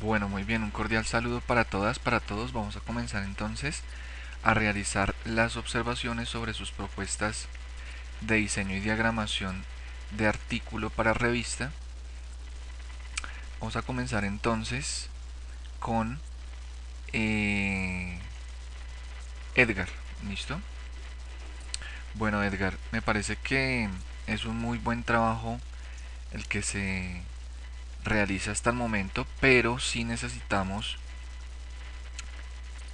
Bueno, muy bien, un cordial saludo para todas, para todos. Vamos a comenzar entonces a realizar las observaciones sobre sus propuestas de diseño y diagramación de artículo para revista. Vamos a comenzar entonces con Edgar. ¿Listo? Bueno, Edgar, me parece que es un muy buen trabajo el que se realiza hasta el momento, pero sí necesitamos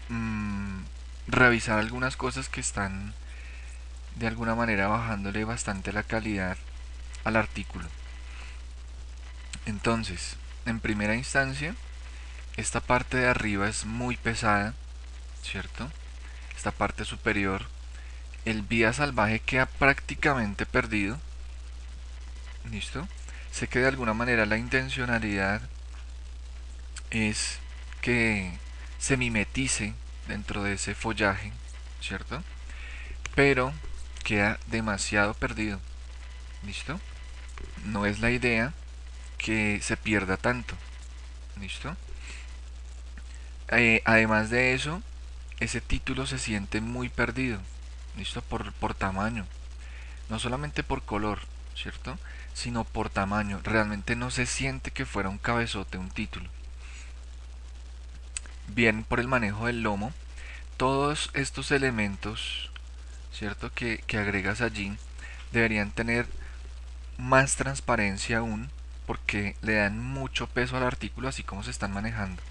mm, revisar algunas cosas que están de alguna manera bajándole bastante la calidad al artículo. Entonces, en primera instancia, esta parte de arriba es muy pesada, ¿cierto? Esta parte superior, el vía salvaje queda prácticamente perdido, ¿listo? Sé que de alguna manera la intencionalidad es que se mimetice dentro de ese follaje, ¿cierto? Pero queda demasiado perdido, ¿listo? No es la idea que se pierda tanto, ¿listo? Además de eso, ese título se siente muy perdido, ¿listo? Por tamaño, no solamente por color, ¿cierto? Sino por tamaño. Realmente no se siente que fuera un cabezote un título. Bien por el manejo del lomo, todos estos elementos, ¿cierto? Que agregas allí deberían tener más transparencia aún porque le dan mucho peso al artículo así como se están manejando,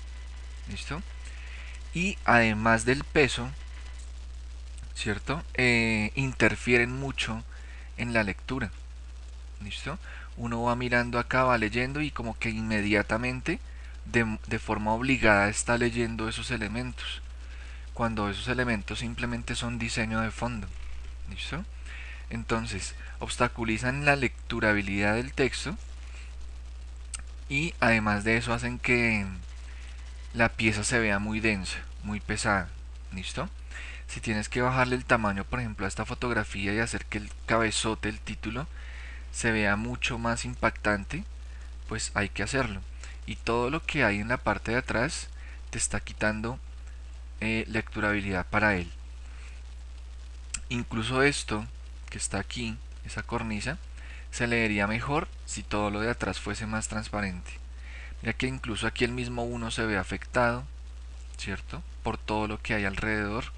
¿listo? Y además del peso, ¿cierto? Interfieren mucho en la lectura, ¿listo? Uno va mirando acá, va leyendo y como que inmediatamente, de forma obligada, está leyendo esos elementos, cuando esos elementos simplemente son diseño de fondo, ¿listo? Entonces, obstaculizan la lecturabilidad del texto y además de eso hacen que la pieza se vea muy densa, muy pesada, ¿listo? Si tienes que bajarle el tamaño, por ejemplo, a esta fotografía y hacer que el cabezote, el título, se vea mucho más impactante, pues hay que hacerlo. Y todo lo que hay en la parte de atrás te está quitando lecturabilidad para él. Incluso esto que está aquí, esa cornisa, se leería mejor si todo lo de atrás fuese más transparente. Mira que incluso aquí el mismo uno se ve afectado, ¿cierto? Por todo lo que hay alrededor.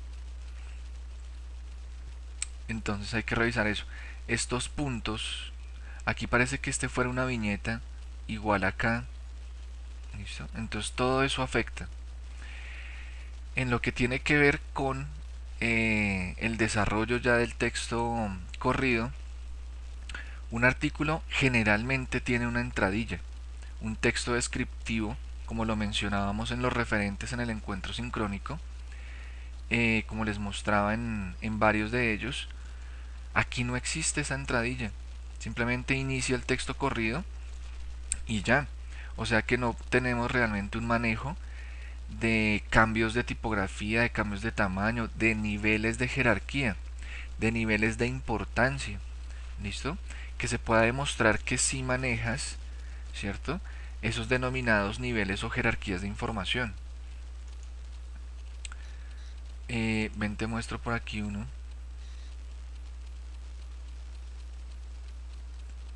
Entonces hay que revisar eso. Estos puntos, aquí parece que este fuera una viñeta, igual acá, ¿listo? Entonces todo eso afecta. En lo que tiene que ver con el desarrollo ya del texto corrido, un artículo generalmente tiene una entradilla, un texto descriptivo, como lo mencionábamos en los referentes en el encuentro sincrónico, como les mostraba en varios de ellos. Aquí no existe esa entradilla, simplemente inicia el texto corrido y ya. O sea que no tenemos realmente un manejo de cambios de tipografía, de cambios de tamaño, de niveles de jerarquía, de niveles de importancia. ¿Listo? Que se pueda demostrar que sí manejas, ¿cierto? Esos denominados niveles o jerarquías de información. Ven, te muestro por aquí uno.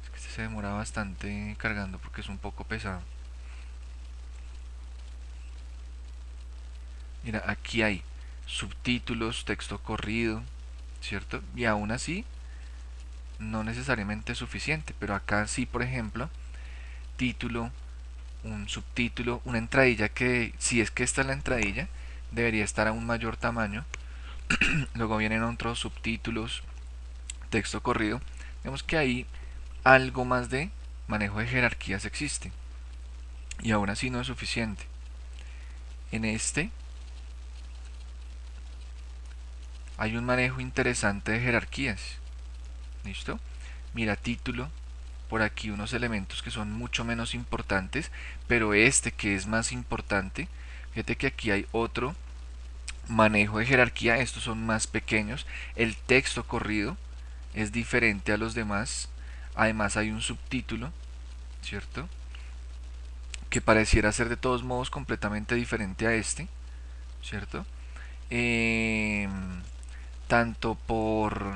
Es que este se demora bastante cargando porque es un poco pesado. Mira, aquí hay subtítulos, texto corrido, ¿cierto? Y aún así, no necesariamente es suficiente, pero acá sí, por ejemplo, título, un subtítulo, una entradilla que, si es que esta es la entradilla, debería estar a un mayor tamaño. Luego vienen otros subtítulos, texto corrido. Vemos que ahí algo más de manejo de jerarquías existe. Y aún así no es suficiente. En este hay un manejo interesante de jerarquías. ¿Listo? Mira, título, por aquí unos elementos que son mucho menos importantes, pero este que es más importante, fíjate que aquí hay otro manejo de jerarquía, estos son más pequeños, el texto corrido es diferente a los demás, además hay un subtítulo, ¿cierto? que pareciera ser de todos modos completamente diferente a este, ¿cierto? Eh, tanto por...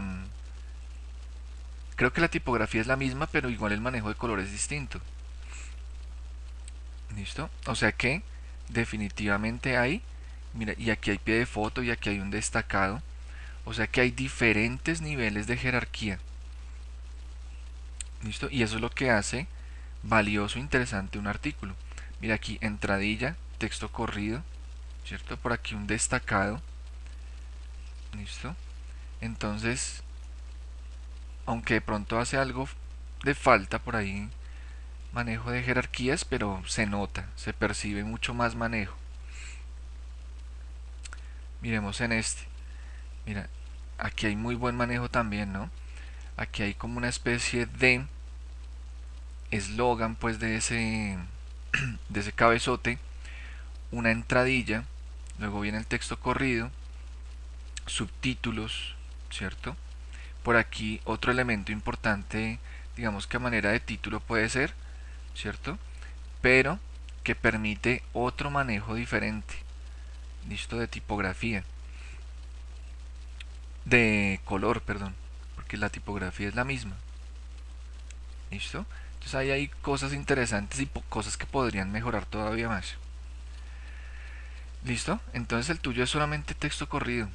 Creo que la tipografía es la misma, pero igual el manejo de color es distinto. ¿Listo? O sea que definitivamente hay, mira, y aquí hay pie de foto y aquí hay un destacado. O sea que hay diferentes niveles de jerarquía. ¿Listo? Y eso es lo que hace valioso e interesante un artículo. Mira aquí, entradilla, texto corrido, ¿cierto? Por aquí un destacado. ¿Listo? Entonces, aunque de pronto hace algo de falta por ahí, manejo de jerarquías, pero se nota, se percibe mucho más manejo. Miremos en este. Mira, aquí hay muy buen manejo también, ¿no? Aquí hay como una especie de eslogan, pues, de ese cabezote, una entradilla, luego viene el texto corrido, subtítulos, ¿cierto? Por aquí otro elemento importante, digamos que a manera de título puede ser, ¿cierto? Pero que permite otro manejo diferente, listo, de tipografía, de color, perdón, porque la tipografía es la misma, listo. Entonces ahí hay cosas interesantes y cosas que podrían mejorar todavía más. ¿Listo? Entonces el tuyo es solamente texto corrido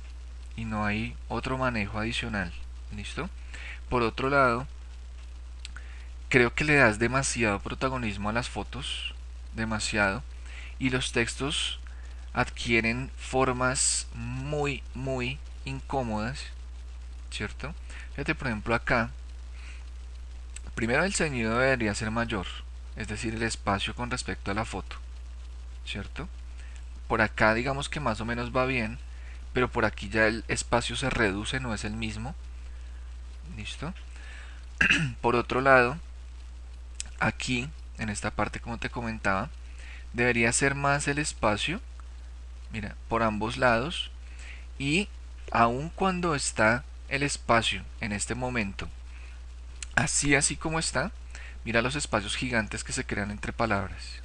y no hay otro manejo adicional. ¿Listo? Por otro lado, creo que le das demasiado protagonismo a las fotos, demasiado, y los textos adquieren formas muy incómodas, ¿cierto? Fíjate, por ejemplo, acá, primero el ceñido debería ser mayor, es decir, el espacio con respecto a la foto, ¿cierto? Por acá digamos que más o menos va bien, pero por aquí ya el espacio se reduce, no es el mismo. ¿Listo? Por otro lado, aquí, en esta parte como te comentaba, debería ser más el espacio, mira, por ambos lados, y aun cuando está el espacio en este momento, así como está, mira los espacios gigantes que se crean entre palabras.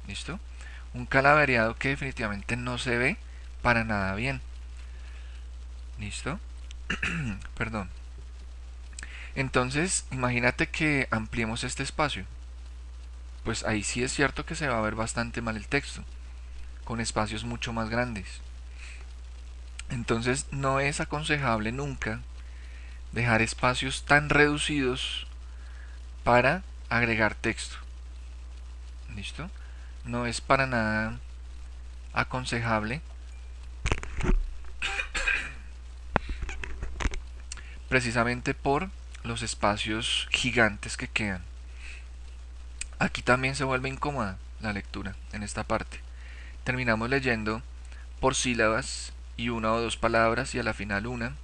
¿Listo? Un calavereado que definitivamente no se ve para nada bien. ¿Listo? Perdón. Entonces, imagínate que ampliemos este espacio. Pues ahí sí es cierto que se va a ver bastante mal el texto, con espacios mucho más grandes. Entonces, no es aconsejable nunca dejar espacios tan reducidos para agregar texto. ¿Listo? No es para nada aconsejable, precisamente por los espacios gigantes que quedan. Aquí también se vuelve incómoda la lectura en esta parte. Terminamos leyendo por sílabas y una o dos palabras y a la final una.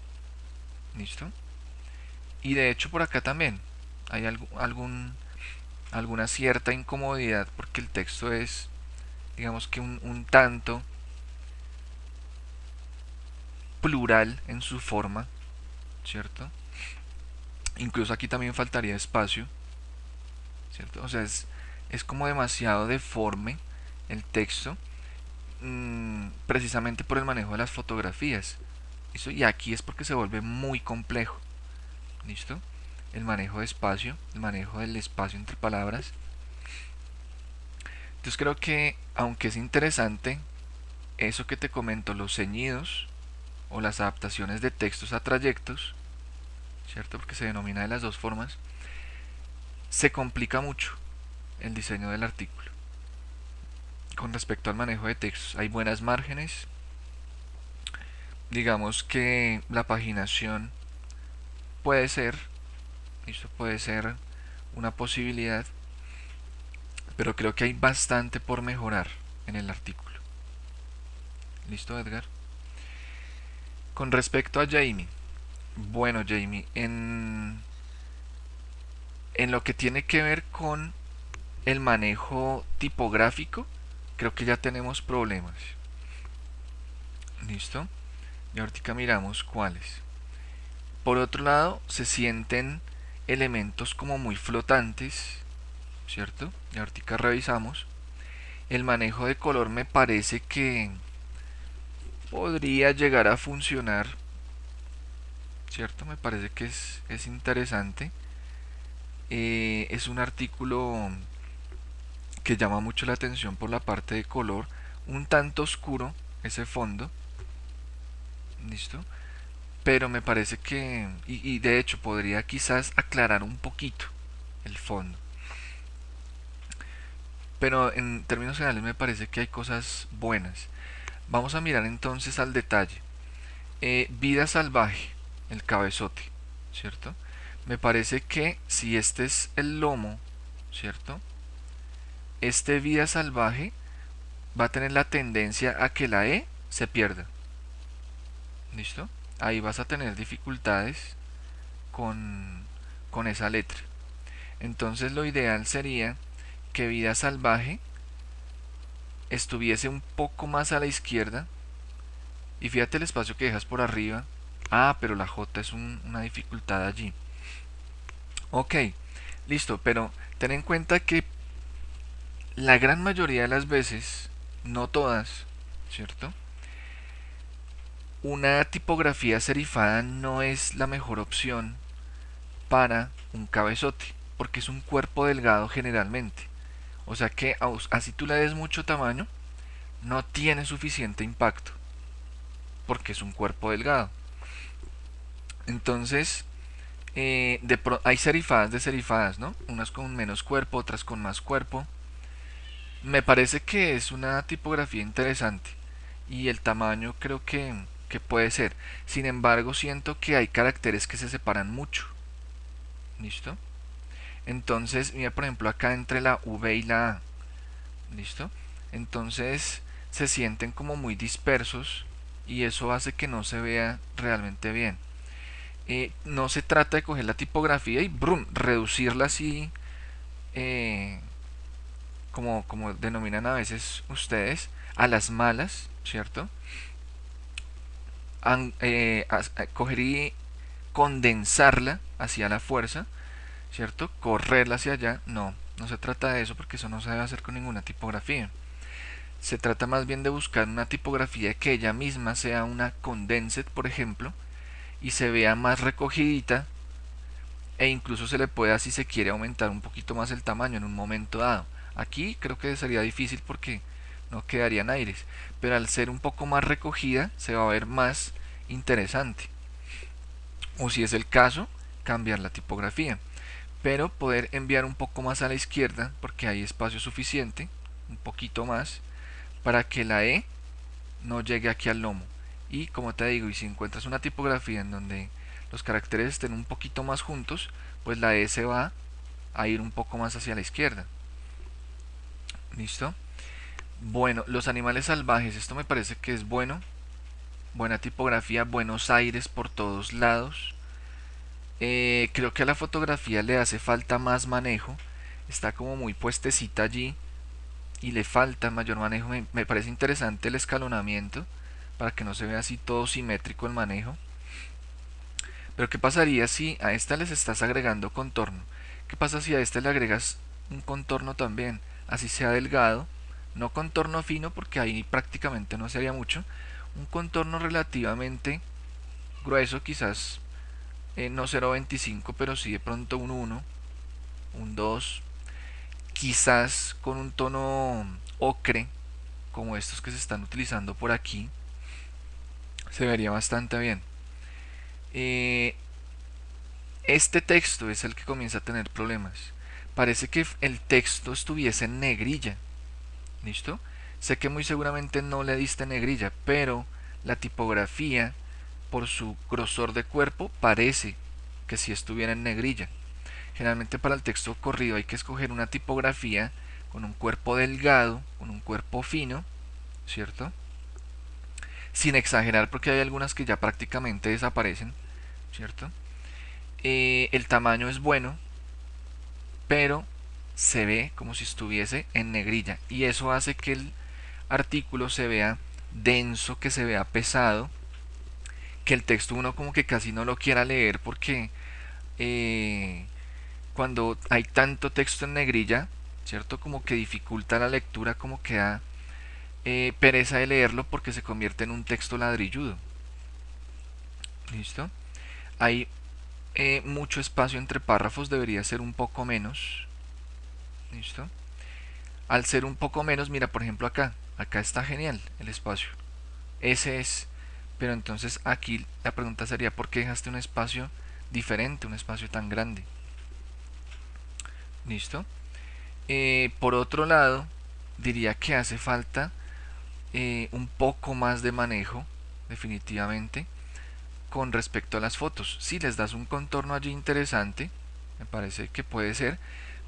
¿Listo? Y de hecho por acá también hay alguna cierta incomodidad porque el texto es, digamos que un tanto plural en su forma, ¿cierto? Incluso aquí también faltaría espacio, ¿cierto? O sea, es como demasiado deforme el texto, precisamente por el manejo de las fotografías. ¿Listo? Y aquí es porque se vuelve muy complejo. ¿Listo? El manejo de espacio, el manejo del espacio entre palabras. Entonces creo que, aunque es interesante, eso que te comento, los ceñidos o las adaptaciones de textos a trayectos, ¿cierto? Porque se denomina de las dos formas, se complica mucho el diseño del artículo. Con respecto al manejo de textos, hay buenas márgenes. Digamos que la paginación puede ser, esto puede ser una posibilidad, pero creo que hay bastante por mejorar en el artículo. ¿Listo, Edgar? Con respecto a Jamie, bueno, Jamie, en lo que tiene que ver con el manejo tipográfico, creo que ya tenemos problemas. ¿Listo? Y ahorita miramos cuáles. Por otro lado, se sienten elementos como muy flotantes, ¿cierto? Y ahorita revisamos. el manejo de color me parece que podría llegar a funcionar, ¿cierto? Me parece que es interesante. Es un artículo que llama mucho la atención por la parte de color, un tanto oscuro ese fondo, ¿listo? Pero me parece que, y de hecho podría quizás aclarar un poquito el fondo. Pero en términos generales me parece que hay cosas buenas. Vamos a mirar entonces al detalle. Vida salvaje, el cabezote, ¿cierto? Me parece que si este es el lomo, ¿cierto? Este vida salvaje va a tener la tendencia a que la E se pierda. ¿Listo? Ahí vas a tener dificultades con, con esa letra. Entonces lo ideal sería que vida salvaje estuviese un poco más a la izquierda. Y fíjate el espacio que dejas por arriba. Ah, pero la J es una dificultad allí. Ok, listo, pero ten en cuenta que la gran mayoría de las veces, no todas, ¿cierto? Una tipografía serifada no es la mejor opción para un cabezote, porque es un cuerpo delgado generalmente. O sea que así tú le des mucho tamaño, no tiene suficiente impacto, porque es un cuerpo delgado. Entonces, hay serifadas de serifadas, ¿no? Unas con menos cuerpo, otras con más cuerpo. Me parece que es una tipografía interesante y el tamaño creo que puede ser. Sin embargo, siento que hay caracteres que se separan mucho. ¿Listo? Entonces, mira por ejemplo acá entre la V y la A. ¿Listo? Entonces se sienten como muy dispersos y eso hace que no se vea realmente bien. No se trata de coger la tipografía y brum, reducirla así, eh, como denominan a veces ustedes, a las malas, ¿cierto? Coger y condensarla hacia la fuerza, ¿cierto? Correrla hacia allá, no, no se trata de eso porque eso no se debe hacer con ninguna tipografía. Se trata más bien de buscar una tipografía que ella misma sea una condensed, por ejemplo, y se vea más recogidita e incluso se le pueda, si se quiere, aumentar un poquito más el tamaño en un momento dado. Aquí creo que sería difícil porque no quedarían aires, pero al ser un poco más recogida se va a ver más interesante. O si es el caso, cambiar la tipografía, pero poder enviar un poco más a la izquierda porque hay espacio suficiente, un poquito más, para que la E no llegue aquí al lomo. Y como te digo, y si encuentras una tipografía en donde los caracteres estén un poquito más juntos, pues la E se va a ir un poco más hacia la izquierda. ¿Listo? Bueno, los animales salvajes, esto me parece que es bueno. Buena tipografía, buenos aires por todos lados. Creo que a la fotografía le hace falta más manejo. Está como muy puestecita allí y le falta mayor manejo. Me parece interesante el escalonamiento para que no se vea así todo simétrico el manejo. Pero ¿qué pasaría si a esta les estás agregando contorno? ¿Qué pasa si a este le agregas un contorno también? Así sea delgado, no contorno fino porque ahí prácticamente no se haría mucho. Un contorno relativamente grueso, quizás no 0.25, pero sí de pronto un 1, un 2, quizás con un tono ocre, como estos que se están utilizando por aquí, se vería bastante bien. Este texto es el que comienza a tener problemas. Parece que el texto estuviese en negrilla. ¿Listo? Sé que muy seguramente no le diste negrilla, pero la tipografía, por su grosor de cuerpo, parece que si estuviera en negrilla. Generalmente para el texto corrido hay que escoger una tipografía con un cuerpo delgado, con un cuerpo fino, ¿cierto? Sin exagerar porque hay algunas que ya prácticamente desaparecen, ¿cierto? El tamaño es bueno, pero se ve como si estuviese en negrilla y eso hace que el artículo se vea denso, que se vea pesado, que el texto uno como que casi no lo quiera leer porque cuando hay tanto texto en negrilla ¿cierto? Como que dificulta la lectura, como que da pereza de leerlo porque se convierte en un texto ladrilludo. ¿Listo? Hay mucho espacio entre párrafos, debería ser un poco menos. ¿Listo? Al ser un poco menos, mira, por ejemplo acá está genial el espacio. Ese es. Pero entonces aquí la pregunta sería, ¿por qué dejaste un espacio diferente, un espacio tan grande? ¿Listo? Por otro lado, diría que hace falta un poco más de manejo, definitivamente, con respecto a las fotos. Si les das un contorno allí interesante, me parece que puede ser,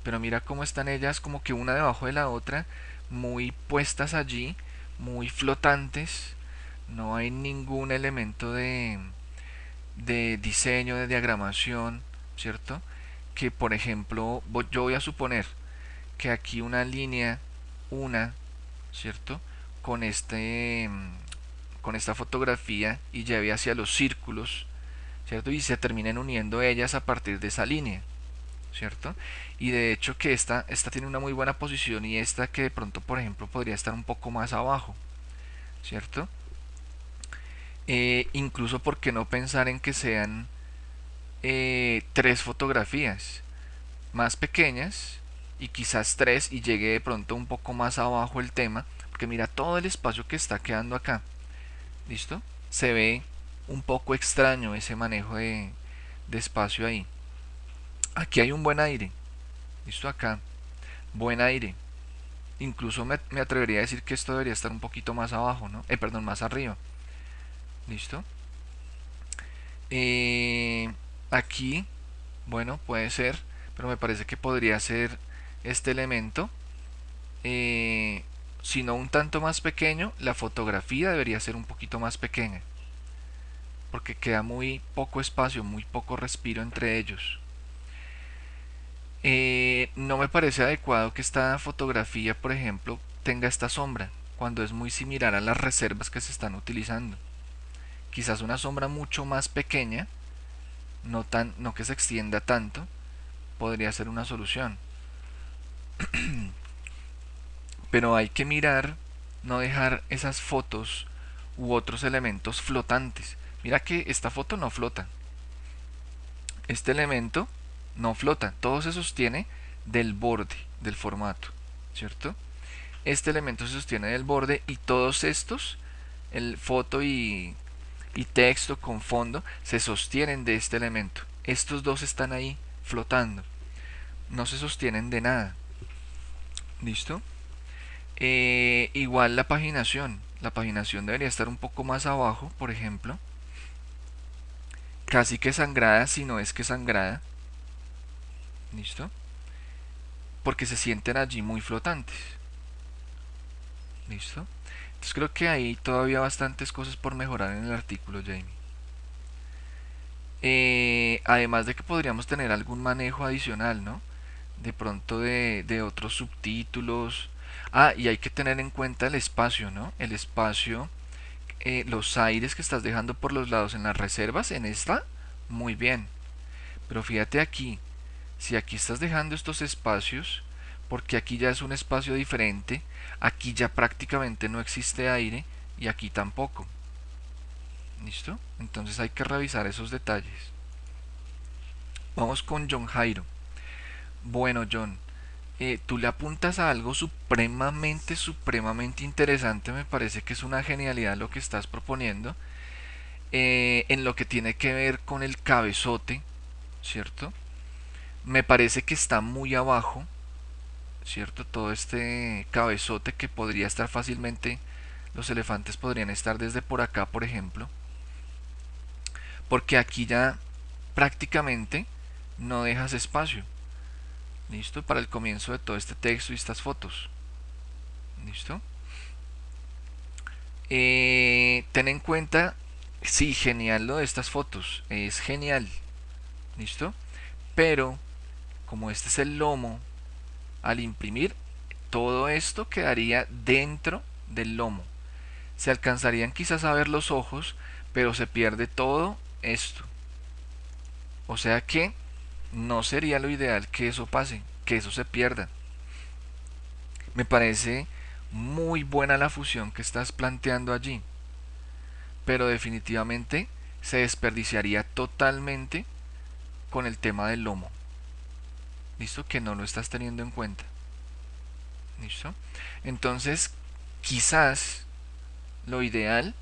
pero mira cómo están ellas como que una debajo de la otra, muy puestas allí, muy flotantes, no hay ningún elemento de diseño, de diagramación, ¿cierto? Que por ejemplo, yo voy a suponer que aquí una línea, una, ¿cierto? Con con esta fotografía y lleve hacia los círculos, ¿cierto? Y se terminen uniendo ellas a partir de esa línea, ¿cierto? Y de hecho que esta tiene una muy buena posición y esta que de pronto, por ejemplo, podría estar un poco más abajo, ¿cierto? Incluso, ¿por qué no pensar en que sean tres fotografías más pequeñas y quizás tres y llegue de pronto un poco más abajo el tema? Porque mira todo el espacio que está quedando acá. ¿Listo? Se ve un poco extraño ese manejo de espacio ahí. Aquí hay un buen aire. ¿Listo? Acá. Buen aire. Incluso me atrevería a decir que esto debería estar un poquito más abajo, ¿no? Perdón, más arriba. ¿Listo? Eh, Aquí, bueno, puede ser, pero me parece que podría ser este elemento. Eh, si no un tanto más pequeño, la fotografía debería ser un poquito más pequeña, porque queda muy poco espacio, muy poco respiro entre ellos. No me parece adecuado que esta fotografía, por ejemplo, tenga esta sombra, cuando es muy similar a las reservas que se están utilizando. Quizás una sombra mucho más pequeña, no que se extienda tanto, podría ser una solución. Pero hay que mirar, no dejar esas fotos u otros elementos flotantes. Mira que esta foto no flota. Este elemento no flota, todo se sostiene del borde del formato, ¿cierto? Este elemento se sostiene del borde y todos estos, el foto y texto con fondo, se sostienen de este elemento. Estos dos están ahí flotando, no se sostienen de nada. ¿Listo? Igual la paginación debería estar un poco más abajo, por ejemplo, casi que sangrada, si no es que sangrada. ¿Listo? Porque se sienten allí muy flotantes. ¿Listo? Entonces creo que hay todavía bastantes cosas por mejorar en el artículo, Jamie. Además de que podríamos tener algún manejo adicional, ¿no? De pronto de otros subtítulos. Ah, y hay que tener en cuenta el espacio, ¿no? El espacio, los aires que estás dejando por los lados en las reservas, en esta, muy bien. Pero fíjate aquí, si aquí estás dejando estos espacios, porque aquí ya es un espacio diferente, aquí ya prácticamente no existe aire y aquí tampoco. ¿Listo? Entonces hay que revisar esos detalles. Vamos con John Jairo. Bueno, John, tú le apuntas a algo supremamente interesante. Me parece que es una genialidad lo que estás proponiendo. En lo que tiene que ver con el cabezote, ¿cierto? Me parece que está muy abajo, ¿cierto? Todo este cabezote que podría estar fácilmente, los elefantes podrían estar desde por acá, por ejemplo, porque aquí ya prácticamente no dejas espacio, ¿listo? Para el comienzo de todo este texto y estas fotos, ¿listo? Ten en cuenta, sí, genial lo de estas fotos, es genial, ¿listo? Pero como este es el lomo, al imprimir, todo esto quedaría dentro del lomo. Se alcanzarían quizás a ver los ojos, pero se pierde todo esto. O sea que no sería lo ideal que eso pase, que eso se pierda. Me parece muy buena la fusión que estás planteando allí, pero definitivamente se desperdiciaría totalmente con el tema del lomo. ¿Listo? Que no lo estás teniendo en cuenta. ¿Listo? Entonces, quizás lo ideal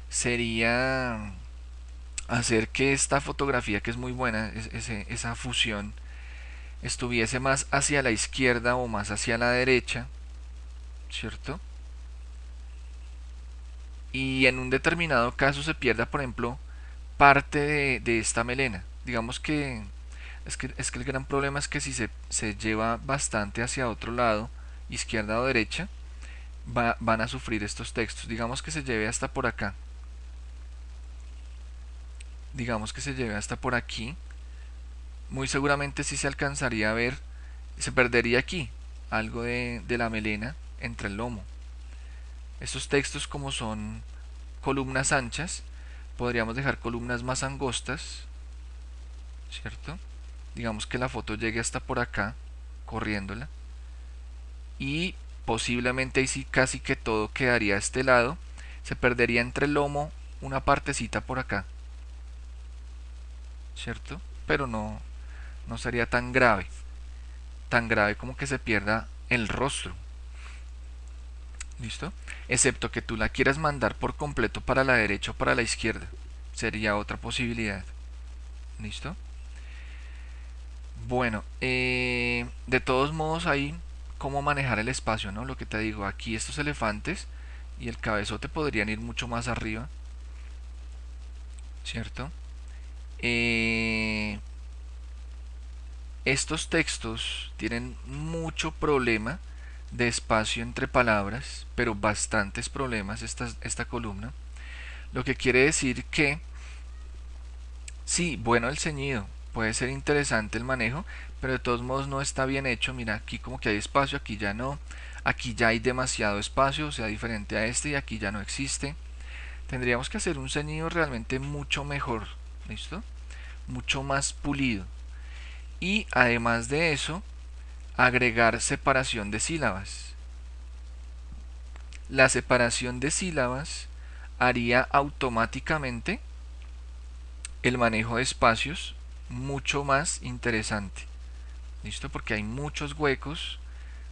sería hacer que esta fotografía, que es muy buena, esa fusión, estuviese más hacia la izquierda o más hacia la derecha, ¿cierto? Y en un determinado caso se pierda, por ejemplo, parte de esta melena. Digamos que es que el gran problema es que si se lleva bastante hacia otro lado, izquierda o derecha, van a sufrir estos textos. Digamos que se lleve hasta por acá. Digamos que se lleve hasta por aquí. Muy seguramente sí se alcanzaría a ver, se perdería aquí algo de la melena entre el lomo. Estos textos, como son columnas anchas, podríamos dejar columnas más angostas, ¿cierto? Digamos que la foto llegue hasta por acá, corriéndola, y posiblemente ahí sí casi que todo quedaría a este lado, se perdería entre el lomo una partecita por acá, ¿cierto? Pero no sería tan grave como que se pierda el rostro, ¿listo? Excepto que tú la quieras mandar por completo para la derecha o para la izquierda, sería otra posibilidad, ¿listo? Bueno, de todos modos ahí, cómo manejar el espacio, ¿no? Lo que te digo, aquí estos elefantes y el cabezote podrían ir mucho más arriba, ¿cierto? Eh, Estos textos tienen mucho problema de espacio entre palabras, pero bastantes problemas esta columna. Lo que quiere decir que, sí, bueno el ceñido, puede ser interesante el manejo, pero de todos modos no está bien hecho. Mira, aquí como que hay espacio, aquí ya no. Aquí ya hay demasiado espacio, o sea, diferente a este, y aquí ya no existe. Tendríamos que hacer un ceñido realmente mucho mejor, ¿listo? Mucho más pulido. Y además de eso, agregar separación de sílabas. La separación de sílabas haría automáticamente el manejo de espacios mucho más interesante. ¿Listo? Porque hay muchos huecos,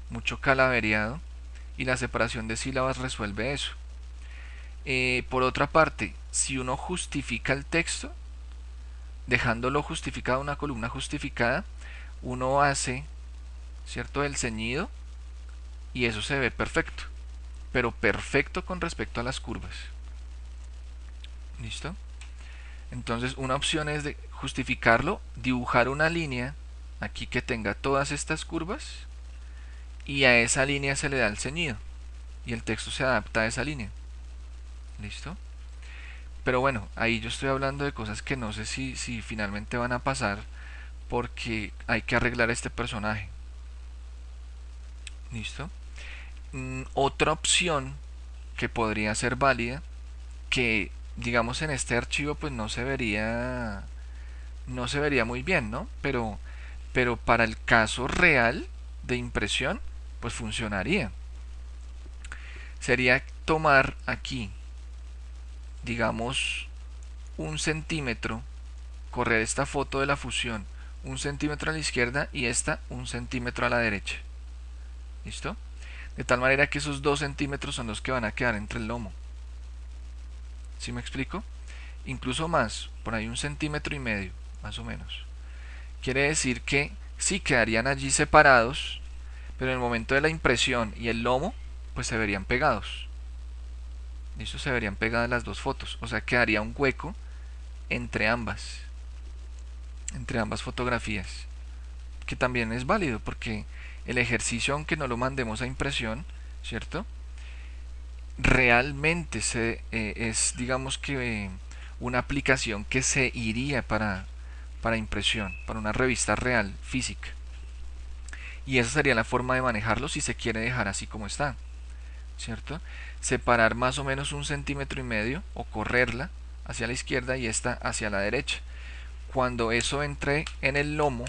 mucho calavereado y la separación de sílabas resuelve eso. Por otra parte, si uno justifica el texto, dejándolo justificado, una columna justificada, uno hace, ¿cierto?, el ceñido y eso se ve perfecto, pero perfecto con respecto a las curvas. ¿Listo? Entonces una opción es de justificarlo, dibujar una línea aquí que tenga todas estas curvas y a esa línea se le da el ceñido y el texto se adapta a esa línea. ¿Listo? Pero bueno, ahí yo estoy hablando de cosas que no sé si finalmente van a pasar porque hay que arreglar este personaje. ¿Listo? Otra opción que podría ser válida, que digamos en este archivo pues no se vería muy bien, ¿no? Pero para el caso real de impresión, pues funcionaría. Sería tomar aquí, digamos, 1 centímetro, correr esta foto de la fusión 1 centímetro a la izquierda y esta 1 centímetro a la derecha. ¿Listo? De tal manera que esos 2 centímetros son los que van a quedar entre el lomo. ¿Sí me explico? Incluso más, por ahí 1,5 centímetros, más o menos. Quiere decir que sí quedarían allí separados, pero en el momento de la impresión y el lomo, pues se verían pegados. ¿Listo? Se verían pegadas las dos fotos. O sea, quedaría un hueco entre ambas fotografías. Que también es válido porque el ejercicio, aunque no lo mandemos a impresión, ¿cierto? Realmente es, digamos que una aplicación que se iría para impresión, para una revista real, física. Y esa sería la forma de manejarlo si se quiere dejar así como está, ¿cierto? Separar más o menos 1,5 centímetros o correrla hacia la izquierda y esta hacia la derecha. Cuando eso entre en el lomo,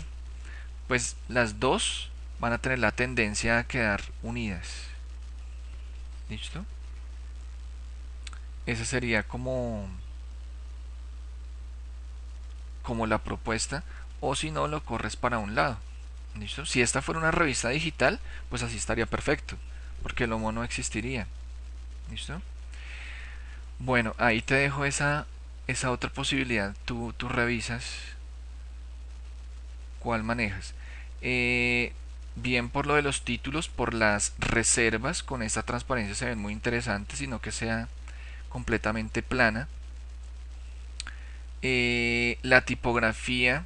pues las dos van a tener la tendencia a quedar unidas. ¿Listo? Esa sería como la propuesta, o si no, lo corres para un lado. ¿Listo? Si esta fuera una revista digital, pues así estaría perfecto, porque el lomo no existiría. ¿Listo? Bueno, ahí te dejo esa otra posibilidad. Tú revisas cuál manejas. Bien por lo de los títulos, por las reservas, con esta transparencia se ven muy interesantes, sino que sea completamente plana. La tipografía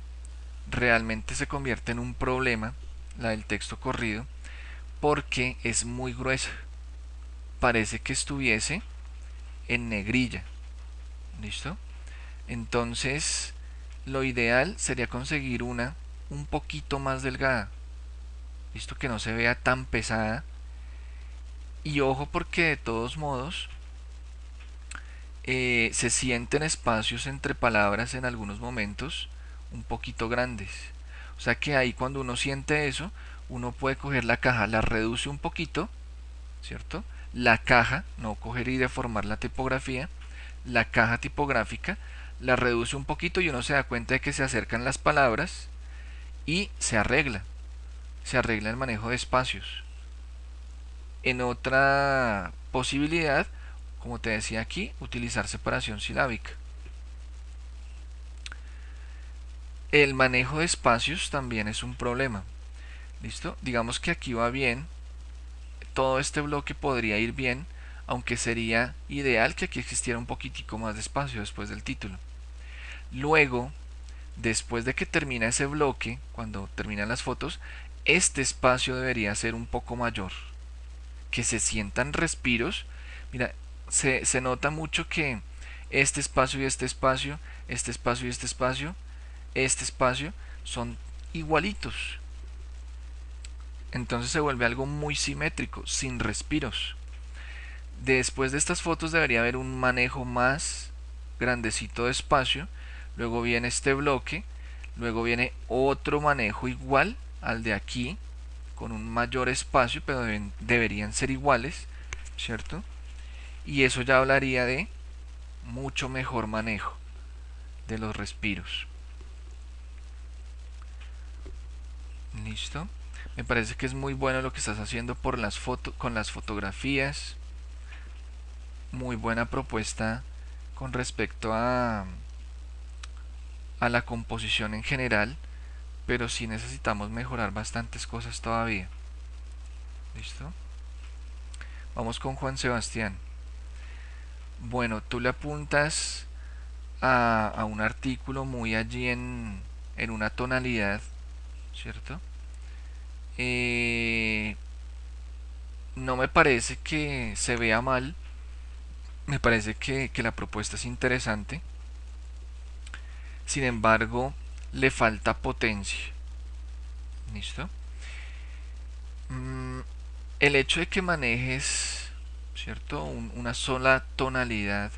realmente se convierte en un problema, la del texto corrido, porque es muy gruesa. Parece que estuviese en negrilla. ¿Listo? Entonces, lo ideal sería conseguir una un poquito más delgada. ¿Listo? Que no se vea tan pesada. Y ojo porque de todos modos se sienten espacios entre palabras en algunos momentos un poquito grandes. O sea que ahí cuando uno siente eso, uno puede coger la caja, la reduce un poquito, ¿cierto? La caja, no coger y deformar la tipografía, la caja tipográfica, la reduce un poquito y uno se da cuenta de que se acercan las palabras y se arregla el manejo de espacios. En otra posibilidad, como te decía aquí, utilizar separación silábica. El manejo de espacios también es un problema. ¿Listo? Digamos que aquí va bien, todo este bloque podría ir bien, aunque sería ideal que aquí existiera un poquitico más de espacio después del título. Luego, después de que termina ese bloque, cuando terminan las fotos, este espacio debería ser un poco mayor, que se sientan respiros. Mira, se nota mucho que este espacio y este espacio, este espacio y este espacio son igualitos. Entonces se vuelve algo muy simétrico, sin respiros. Después de estas fotos debería haber un manejo más grandecito de espacio. Luego viene este bloque. Luego viene otro manejo igual al de aquí, con un mayor espacio, pero deberían ser iguales, ¿cierto? Y eso ya hablaría de mucho mejor manejo de los respiros. ¿Listo? Me parece que es muy bueno lo que estás haciendo por con las fotografías. Muy buena propuesta con respecto a la composición en general, pero sí necesitamos mejorar bastantes cosas todavía. ¿Listo? Vamos con Juan Sebastián. Bueno, tú le apuntas a un artículo muy allí en una tonalidad, ¿cierto? No me parece que se vea mal, me parece que la propuesta es interesante, sin embargo, le falta potencia. ¿Listo? Mm, el hecho de que manejes, ¿cierto? Una sola tonalidad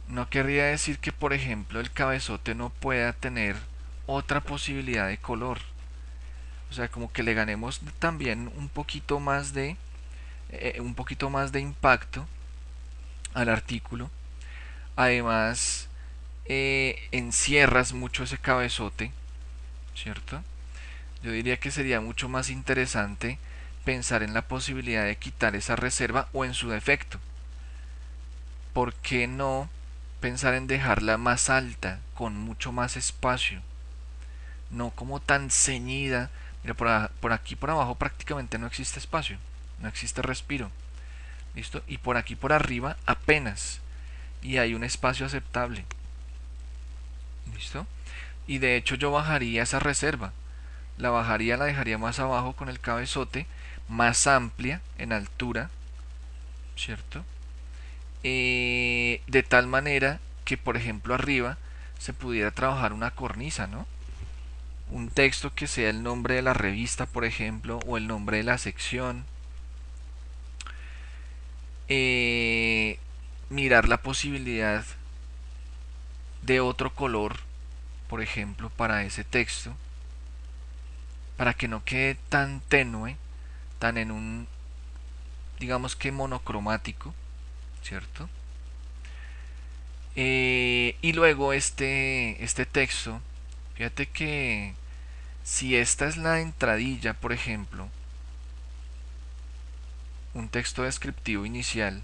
no querría decir que, por ejemplo, el cabezote no pueda tener otra posibilidad de color. O sea, como que le ganemos también un poquito más de impacto al artículo. Además, encierras mucho ese cabezote, ¿cierto? Yo diría que sería mucho más interesante pensar en la posibilidad de quitar esa reserva o en su defecto. ¿Por qué no pensar en dejarla más alta, con mucho más espacio? No como tan ceñida. Mira, por aquí por abajo prácticamente no existe espacio, no existe respiro. ¿Listo? Y por aquí por arriba apenas. Y hay un espacio aceptable. ¿Listo? Y de hecho yo bajaría esa reserva. La bajaría, la dejaría más abajo con el cabezote, más amplia en altura, ¿cierto? De tal manera que, por ejemplo, arriba se pudiera trabajar una cornisa, ¿no? Un texto que sea el nombre de la revista, por ejemplo, o el nombre de la sección. Eh, Mirar la posibilidad de otro color, por ejemplo, para ese texto. para que no quede tan tenue, tan en un, digamos que monocromático, ¿cierto? Y luego este texto, fíjate que si esta es la entradilla, por ejemplo, un texto descriptivo inicial,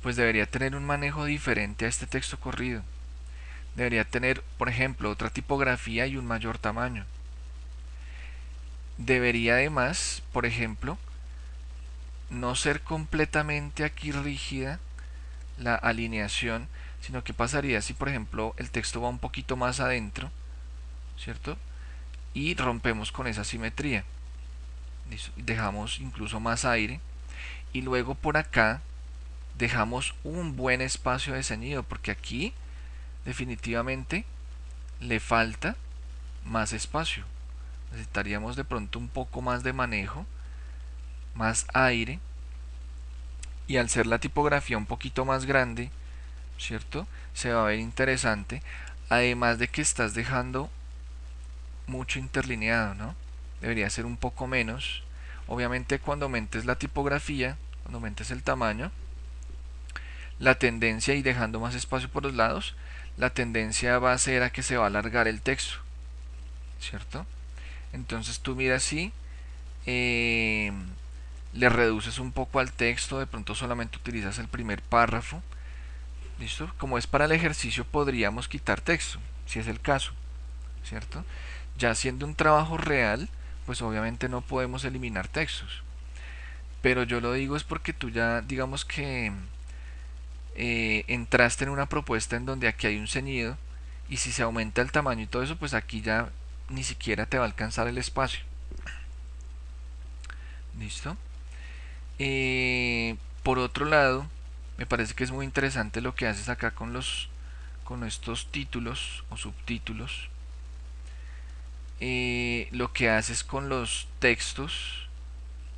pues debería tener un manejo diferente a este texto corrido. Debería tener, por ejemplo, otra tipografía y un mayor tamaño. Debería además, por ejemplo, no ser completamente aquí rígida la alineación, sino que pasaría si, por ejemplo, el texto va un poquito más adentro, ¿cierto? Y rompemos con esa simetría. Dejamos incluso más aire. Y luego por acá dejamos un buen espacio de ceñido, porque aquí definitivamente le falta más espacio. Necesitaríamos de pronto un poco más de manejo, más aire, y al ser la tipografía un poquito más grande, ¿cierto? Se va a ver interesante, además de que estás dejando mucho interlineado, ¿no? Debería ser un poco menos. Obviamente cuando aumentes la tipografía, cuando aumentes el tamaño, la tendencia, y dejando más espacio por los lados, la tendencia va a ser a que se va a alargar el texto, ¿cierto? Entonces tú miras si eh, le reduces un poco al texto, de pronto solamente utilizas el primer párrafo, ¿listo? Como es para el ejercicio podríamos quitar texto, si es el caso, ¿cierto? Ya siendo un trabajo real, pues obviamente no podemos eliminar textos. Pero yo lo digo es porque tú ya, digamos que entraste en una propuesta en donde aquí hay un ceñido, y si se aumenta el tamaño y todo eso, pues aquí ya ni siquiera te va a alcanzar el espacio. ¿Listo? Por otro lado, me parece que es muy interesante lo que haces acá con estos títulos o subtítulos. Lo que haces con los textos,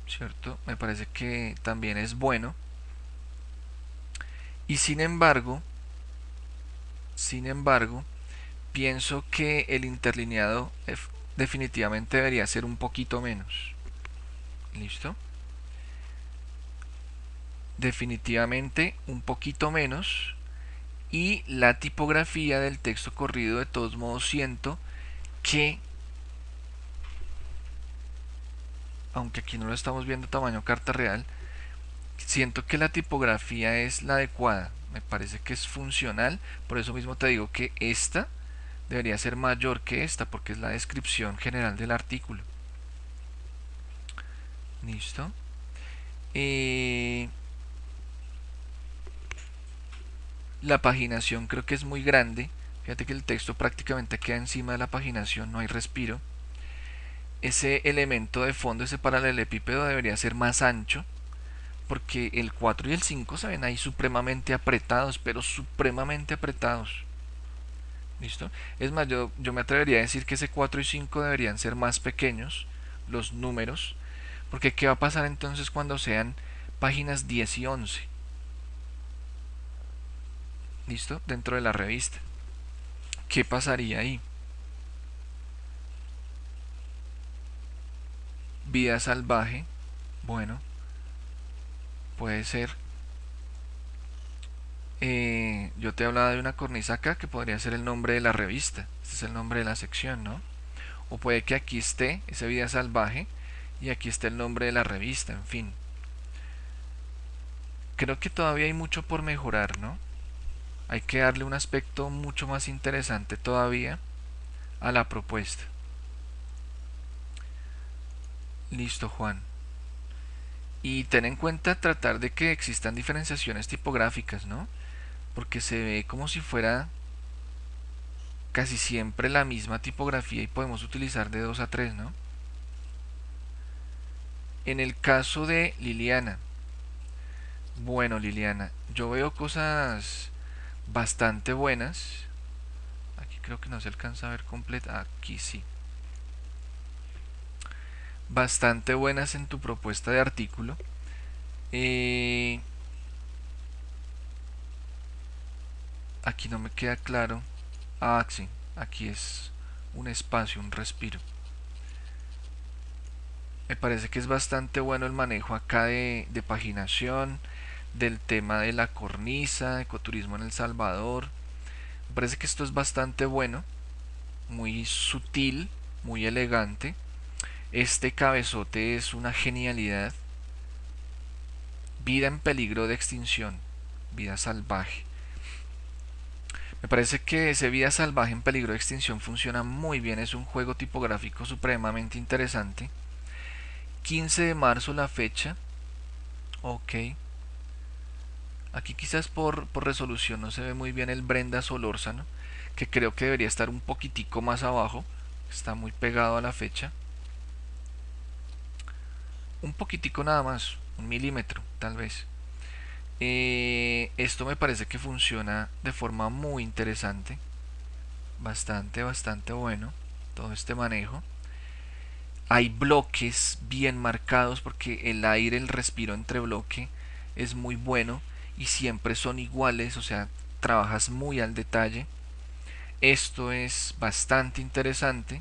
¿cierto? Me parece que también es bueno. Y sin embargo, pienso que el interlineado definitivamente debería ser un poquito menos. ¿Listo? Definitivamente un poquito menos. Y la tipografía del texto corrido, de todos modos, siento que, aunque aquí no lo estamos viendo tamaño carta real, siento que la tipografía es la adecuada. Me parece que es funcional. Por eso mismo te digo que esta debería ser mayor que esta, porque es la descripción general del artículo. ¿Listo? Eh, la paginación creo que es muy grande. Fíjate que el texto prácticamente queda encima de la paginación, no hay respiro. Ese elemento de fondo, ese paralelepípedo, debería ser más ancho, porque el 4 y el 5 se ven ahí supremamente apretados, pero supremamente apretados. ¿Listo? Es más, yo me atrevería a decir que ese 4 y 5 deberían ser más pequeños, los números, porque ¿qué va a pasar entonces cuando sean páginas 10 y 11? ¿Listo? Dentro de la revista. ¿Qué pasaría ahí? Vida salvaje. Bueno, puede ser. Yo te hablaba de una cornisa acá que podría ser el nombre de la revista. Este es el nombre de la sección, ¿no? O puede que aquí esté esa vida salvaje y aquí esté el nombre de la revista, en fin. Creo que todavía hay mucho por mejorar, ¿no? Hay que darle un aspecto mucho más interesante todavía a la propuesta. Listo, Juan. Y ten en cuenta tratar de que existan diferenciaciones tipográficas, ¿no? Porque se ve como si fuera casi siempre la misma tipografía y podemos utilizar de 2 a 3, ¿no? En el caso de Liliana, bueno, Liliana, yo veo cosas bastante buenas. Aquí creo que no se alcanza a ver completa. Aquí sí. Bastante buenas en tu propuesta de artículo. Eh, Aquí no me queda claro. Ah, sí. Aquí es un espacio, un respiro. Me parece que es bastante bueno el manejo acá de paginación, del tema de la cornisa, ecoturismo en El Salvador. Me parece que esto es bastante bueno, muy sutil, muy elegante. Este cabezote es una genialidad. Vida en peligro de extinción, vida salvaje. Me parece que ese vida salvaje en peligro de extinción funciona muy bien, es un juego tipográfico supremamente interesante. 15 de marzo la fecha, ok. Aquí quizás por resolución no se ve muy bien el Brenda Solórzano, que creo que debería estar un poquitico más abajo, está muy pegado a la fecha. Un poquitico nada más, un milímetro tal vez. Esto me parece que funciona de forma muy interesante, bastante bueno, todo este manejo. Hay bloques bien marcados porque el aire, el respiro entre bloque es muy bueno y siempre son iguales, o sea, trabajas muy al detalle. Esto es bastante interesante,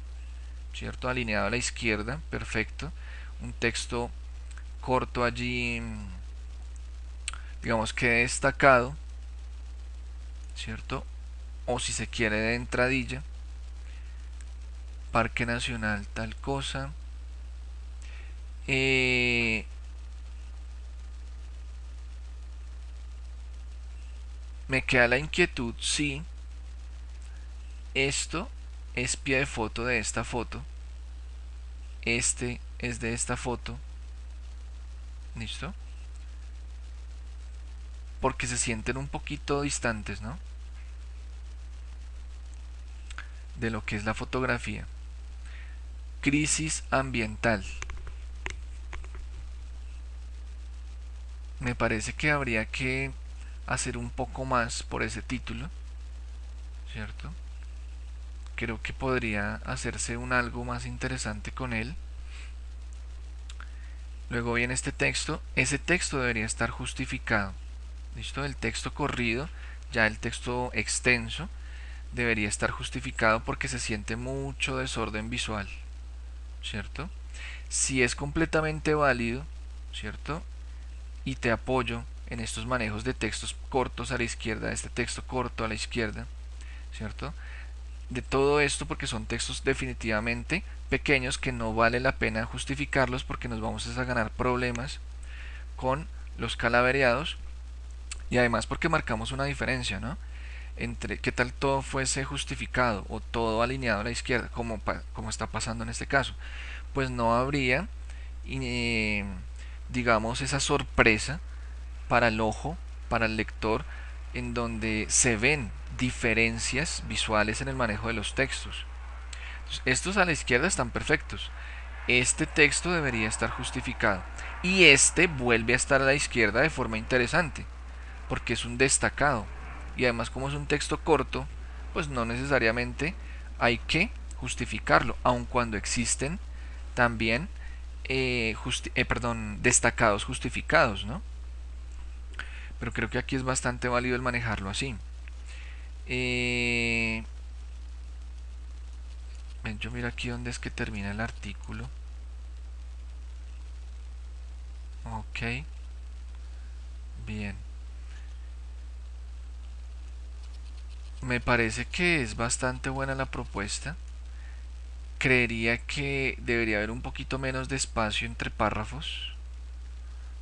¿cierto? Alineado a la izquierda, perfecto. Un texto corto allí, digamos que destacado, ¿cierto? O si se quiere de entradilla, Parque Nacional tal cosa. Eh, Me queda la inquietud si esto es pie de foto de esta foto, este es de esta foto, ¿listo? Porque se sienten un poquito distantes, ¿no? De lo que es la fotografía. Crisis ambiental. Me parece que habría que hacer un poco más por ese título, ¿cierto? Creo que podría hacerse un algo más interesante con él. Luego viene este texto. Ese texto debería estar justificado. ¿Listo? El texto corrido, ya el texto extenso, debería estar justificado porque se siente mucho desorden visual, ¿cierto? Si es completamente válido, ¿cierto? Y te apoyo en estos manejos de textos cortos a la izquierda, este texto corto a la izquierda, ¿cierto? De todo esto porque son textos definitivamente pequeños que no vale la pena justificarlos porque nos vamos a ganar problemas con los calavereados y además porque marcamos una diferencia, ¿no? Entre qué tal todo fuese justificado o todo alineado a la izquierda, como está pasando en este caso, pues no habría, eh, digamos, esa sorpresa para el ojo, para el lector, en donde se ven diferencias visuales en el manejo de los textos. Entonces, estos a la izquierda están perfectos. Este texto debería estar justificado. Y este vuelve a estar a la izquierda de forma interesante, porque es un destacado. Y además como es un texto corto, pues no necesariamente hay que justificarlo, aun cuando existen también destacados justificados, ¿no? Pero creo que aquí es bastante válido el manejarlo así. Eh, yo miro aquí donde es que termina el artículo. Ok, bien. Me parece que es bastante buena la propuesta. Creería que debería haber un poquito menos de espacio entre párrafos.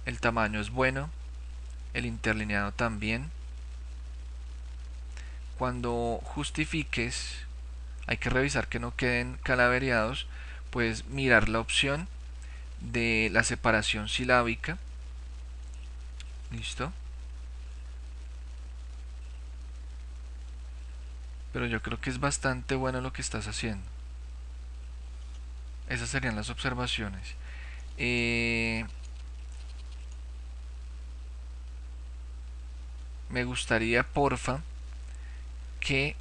El tamaño es bueno, el interlineado también. Cuando justifiques, hay que revisar que no queden calavereados, puedes mirar la opción de la separación silábica. ¿Listo? Pero yo creo que es bastante bueno lo que estás haciendo. Esas serían las observaciones. Eh, Me gustaría, porfa, que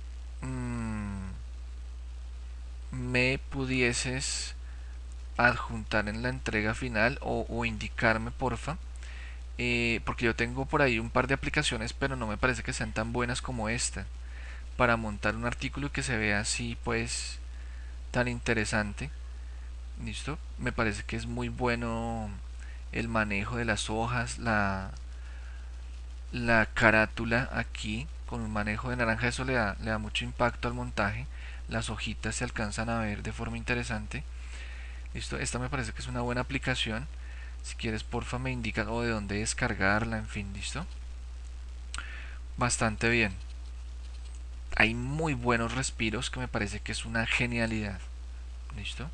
me pudieses adjuntar en la entrega final o indicarme, porfa, porque yo tengo por ahí un par de aplicaciones, pero no me parece que sean tan buenas como esta, para montar un artículo que se vea así, pues, tan interesante. ¿Listo? Me parece que es muy bueno el manejo de las hojas, la carátula aquí con un manejo de naranja, eso le da mucho impacto al montaje. Las hojitas se alcanzan a ver de forma interesante. Listo, esta me parece que es una buena aplicación. Si quieres, porfa, me indicas o de dónde descargarla, en fin, listo. Bastante bien. Hay muy buenos respiros que me parece que es una genialidad. Listo.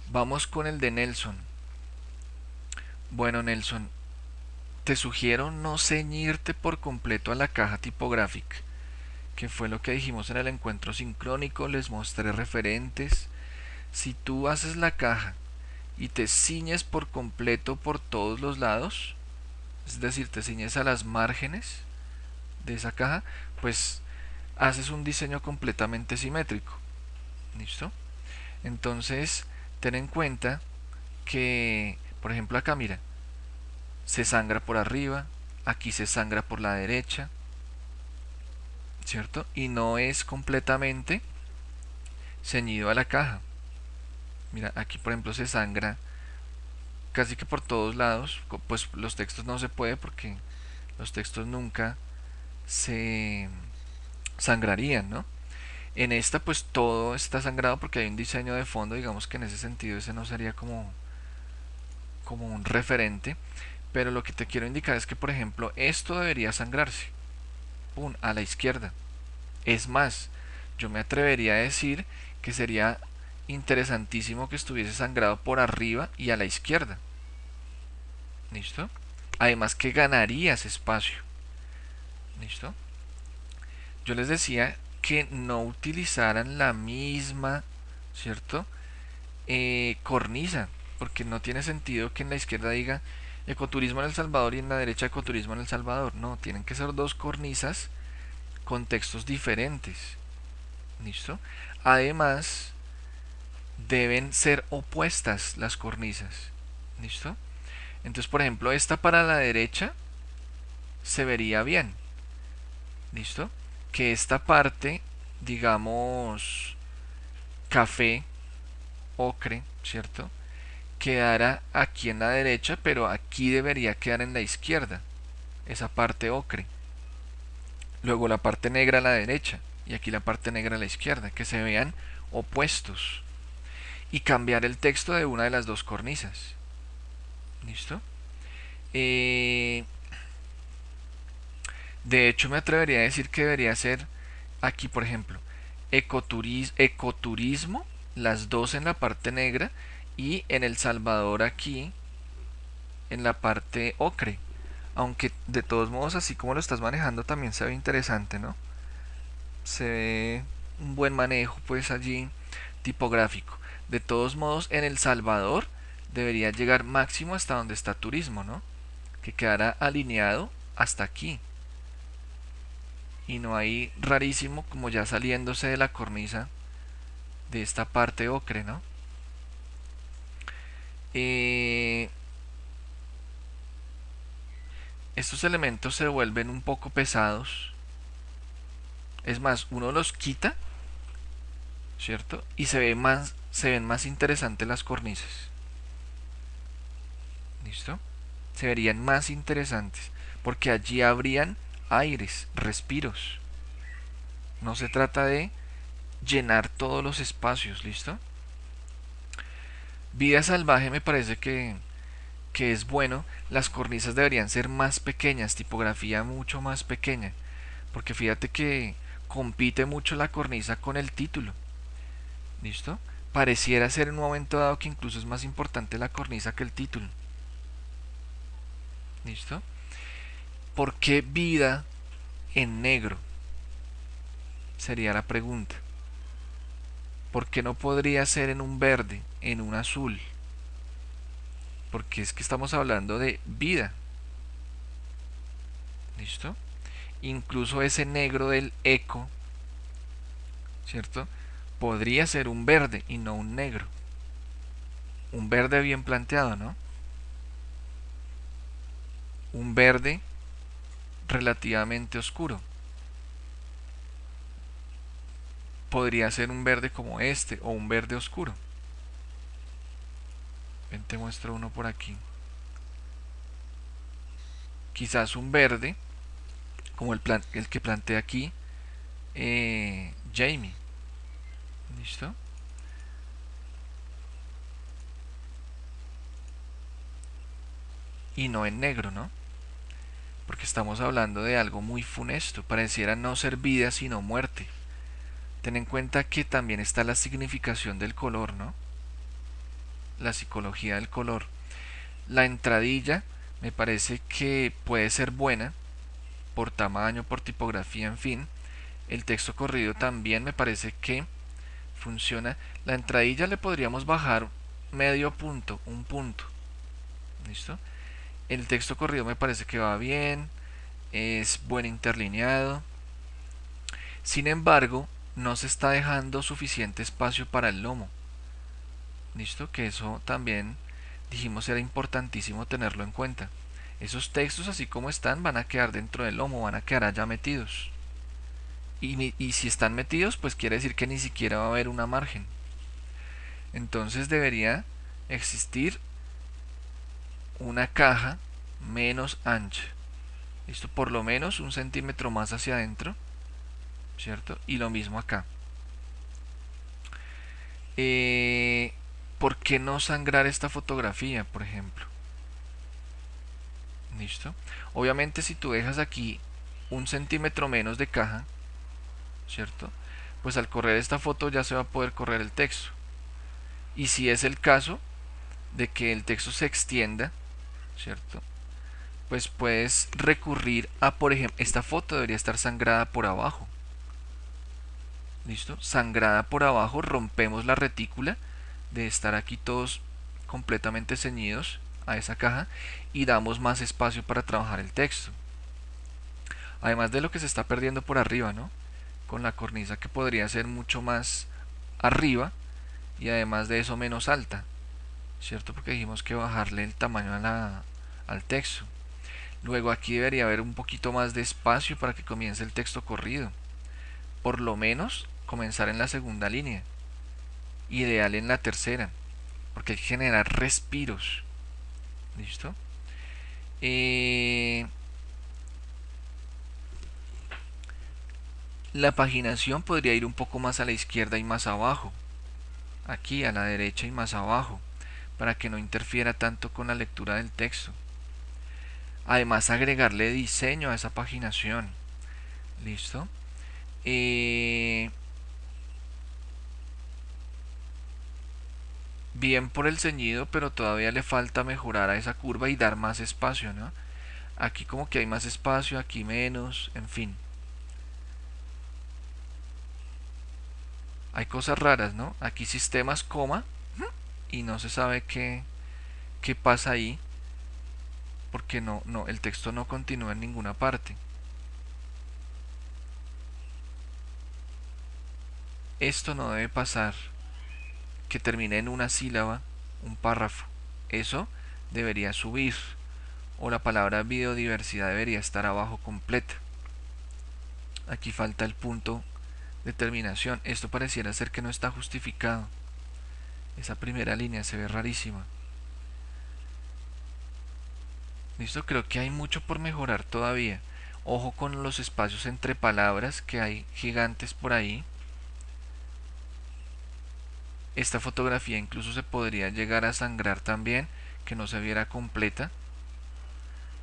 Vamos con el de Nelson. Bueno, Nelson, te sugiero no ceñirte por completo a la caja tipográfica, que fue lo que dijimos en el encuentro sincrónico, les mostré referentes. Si tú haces la caja y te ciñes por completo por todos los lados, es decir, te ciñes a las márgenes de esa caja, pues haces un diseño completamente simétrico. ¿Listo? Entonces, ten en cuenta que, por ejemplo, acá mira, se sangra por arriba, aquí se sangra por la derecha, ¿cierto? Y no es completamente ceñido a la caja. Mira, aquí por ejemplo se sangra casi que por todos lados, pues los textos no se puede porque los textos nunca se sangrarían, ¿no? En esta pues todo está sangrado porque hay un diseño de fondo, digamos que en ese sentido ese no sería como un referente, pero lo que te quiero indicar es que por ejemplo esto debería sangrarse, pum, a la izquierda. Es más, yo me atrevería a decir que sería interesantísimo que estuviese sangrado por arriba y a la izquierda. ¿Listo? Además que ganarías espacio. ¿Listo? Yo les decía que no utilizaran la misma, ¿cierto? Cornisa, porque no tiene sentido que en la izquierda diga ecoturismo en El Salvador y en la derecha ecoturismo en El Salvador. No, tienen que ser dos cornisas con textos diferentes. ¿Listo? Además, deben ser opuestas las cornisas. ¿Listo? Entonces, por ejemplo, esta para la derecha se vería bien. ¿Listo? Que esta parte, digamos, café, ocre, ¿cierto? Quedara aquí en la derecha, pero aquí debería quedar en la izquierda, esa parte ocre. Luego la parte negra a la derecha y aquí la parte negra a la izquierda, que se vean opuestos. Y cambiar el texto de una de las dos cornisas. ¿Listo? Eh, de hecho, me atrevería a decir que debería ser aquí, por ejemplo, ecoturismo, las dos en la parte negra y en El Salvador aquí en la parte ocre. Aunque de todos modos, así como lo estás manejando, también se ve interesante, ¿no? Se ve un buen manejo, pues allí tipográfico. De todos modos, en El Salvador debería llegar máximo hasta donde está turismo, ¿no? Que quedara alineado hasta aquí. Y no hay rarísimo como ya saliéndose de la cornisa de esta parte ocre, ¿no? Eh, estos elementos se vuelven un poco pesados. Es más, uno los quita, ¿cierto? Y se ven más interesantes las cornisas. ¿Listo? Se verían más interesantes. Porque allí habrían aires, respiros. No se trata de llenar todos los espacios, ¿listo? Vida salvaje me parece que es bueno. Las cornisas deberían ser más pequeñas, tipografía mucho más pequeña. Porque fíjate que compite mucho la cornisa con el título. ¿Listo? Pareciera ser en un momento dado que incluso es más importante la cornisa que el título. ¿Listo? ¿Por qué vida en negro? Sería la pregunta. ¿Por qué no podría ser en un verde, en un azul? Porque es que estamos hablando de vida. ¿Listo? Incluso ese negro del eco, ¿cierto? Podría ser un verde y no un negro. Un verde bien planteado, ¿no? Un verde relativamente oscuro. Podría ser un verde como este o un verde oscuro. te muestro uno por aquí. Quizás un verde, como el que plantea aquí Jamie. ¿Listo? Y no en negro, ¿no? Porque estamos hablando de algo muy funesto. Pareciera no ser vida, sino muerte. Ten en cuenta que también está la significación del color, ¿no? La psicología del color. La entradilla me parece que puede ser buena por tamaño, por tipografía, en fin. El texto corrido también me parece que funciona. La entradilla le podríamos bajar medio punto, un punto. ¿Listo? El texto corrido me parece que va bien, es buen interlineado. Sin embargo, no se está dejando suficiente espacio para el lomo. ¿Listo? Que eso también dijimos era importantísimo tenerlo en cuenta. Esos textos así como están van a quedar dentro del lomo, van a quedar allá metidos. Y si están metidos, pues quiere decir que ni siquiera va a haber una margen. Entonces debería existir una caja menos ancha. Listo, por lo menos un centímetro más hacia adentro, ¿cierto? Y lo mismo acá. ¿Por qué no sangrar esta fotografía, por ejemplo? ¿Listo? Obviamente si tú dejas aquí un centímetro menos de caja, ¿cierto? Pues al correr esta foto ya se va a poder correr el texto. Y si es el caso de que el texto se extienda, ¿cierto? Pues puedes recurrir a, por ejemplo, esta foto debería estar sangrada por abajo. ¿Listo? Sangrada por abajo, rompemos la retícula de estar aquí todos completamente ceñidos a esa caja y damos más espacio para trabajar el texto. Además de lo que se está perdiendo por arriba, ¿no? Con la cornisa que podría ser mucho más arriba y además de eso menos alta, ¿cierto? Porque dijimos que bajarle el tamaño al texto. Luego aquí debería haber un poquito más de espacio para que comience el texto corrido. Por lo menos comenzar en la segunda línea. Ideal en la tercera. Porque hay que generar respiros. ¿Listo? La paginación podría ir un poco más a la izquierda y más abajo. Aquí a la derecha y más abajo. Para que no interfiera tanto con la lectura del texto. Además agregarle diseño a esa paginación. ¿Listo? Bien por el ceñido, pero todavía le falta mejorar a esa curva y dar más espacio, ¿no? Aquí como que hay más espacio, aquí menos, en fin. Hay cosas raras, ¿no? Aquí sistemas coma y no se sabe qué pasa ahí porque el texto no continúa en ninguna parte. Esto no debe pasar, que termine en una sílaba, un párrafo. Eso debería subir o la palabra biodiversidad debería estar abajo completa. Aquí falta el punto de terminación. Esto pareciera ser que no está justificado. Esa primera línea se ve rarísima. Listo, creo que hay mucho por mejorar todavía. Ojo con los espacios entre palabras, que hay gigantes por ahí. Esta fotografía incluso se podría llegar a sangrar también, que no se viera completa.